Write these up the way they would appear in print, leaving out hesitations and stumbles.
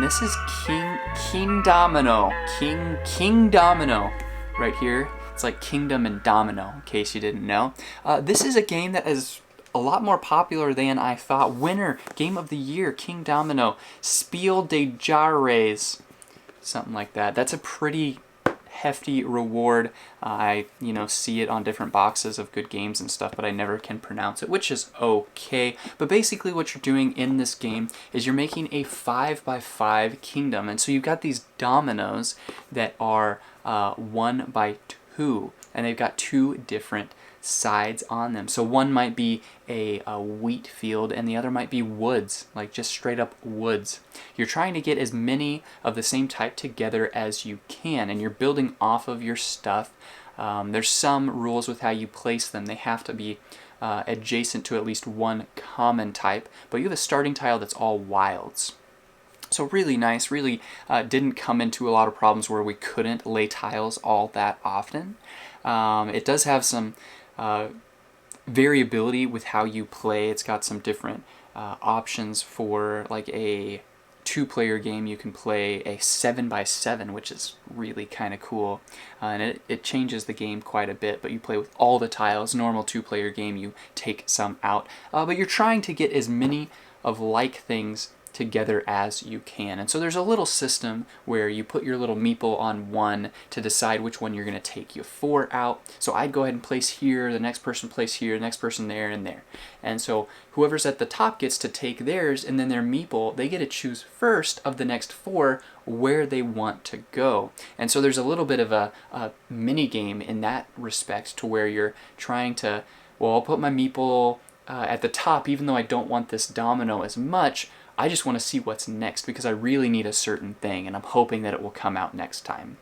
and this is Kingdomino. Kingdomino right here. It's like Kingdom and Domino, in case you didn't know. This is a game that is a lot more popular than I thought. Winner, Game of the Year, Kingdomino, Spiel des Jahres, something like that. That's a pretty hefty reward. I see it on different boxes of good games and stuff, but I never can pronounce it, which is okay. But basically what you're doing in this game is you're making a 5x5 kingdom, and so you've got these dominoes that are 1x2, and they've got two different sides on them. So one might be a wheat field and the other might be woods, like just straight up woods. You're trying to get as many of the same type together as you can, and you're building off of your stuff. There's some rules with how you place them. They have to be adjacent to at least one common type, but you have a starting tile that's all wilds. So really nice, really didn't come into a lot of problems where we couldn't lay tiles all that often. It does have some variability with how you play. It's got some different options. For like a 2-player game, you can play a 7x7, which is really kind of cool, and it changes the game quite a bit, but you play with all the tiles. Normal 2-player game, you take some out, but you're trying to get as many of like things together as you can. And so there's a little system where you put your little meeple on one to decide which one you're going to take. You have 4 out, so I'd go ahead and place here, the next person place here, the next person there and there. And so whoever's at the top gets to take theirs, and then their meeple, they get to choose first of the next 4 where they want to go. And so there's a little bit of a mini game in that respect, to where you're trying to, well, I'll put my meeple at the top, even though I don't want this domino as much. I just want to see what's next because I really need a certain thing, and I'm hoping that it will come out next time.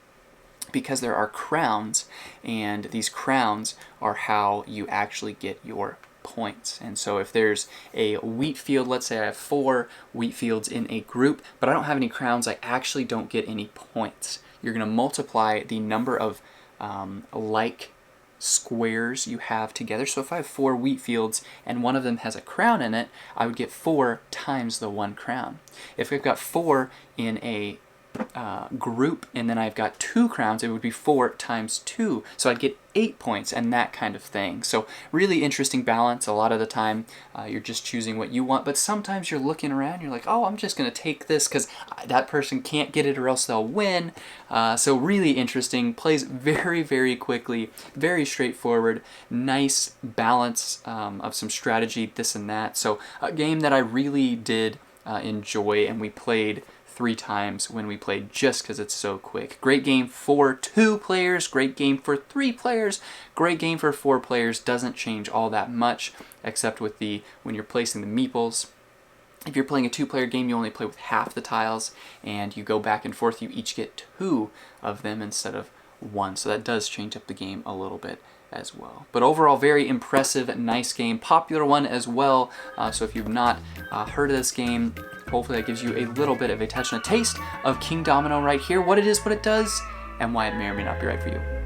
Because there are crowns, and these crowns are how you actually get your points. And so if there's a wheat field, let's say I have 4 wheat fields in a group, but I don't have any crowns, I actually don't get any points. You're going to multiply the number of like squares you have together. So if I have 4 wheat fields and one of them has a crown in it, I would get 4 times the 1 crown. If I've got 4 in a group and then I've got 2 crowns, it would be 4 times 2. So I'd get 8 points and that kind of thing. So really interesting balance. A lot of the time you're just choosing what you want, but sometimes you're looking around, you're like, oh, I'm just going to take this because that person can't get it or else they'll win. So really interesting. Plays very, very quickly, very straightforward, nice balance of some strategy, this and that. So a game that I really did enjoy, and we played 3 times when we played, just because it's so quick. Great game for 2 players, great game for 3 players, great game for 4 players. Doesn't change all that much, except with when you're placing the meeples. If you're playing a 2-player game, you only play with half the tiles, and you go back and forth. You each get 2 of them instead of 1, so that does change up the game a little bit as well. But overall, very impressive, nice game, popular one as well. So if you've not heard of this game, hopefully that gives you a little bit of a touch and a taste of Kingdomino right here, what it is, what it does, and why it may or may not be right for you.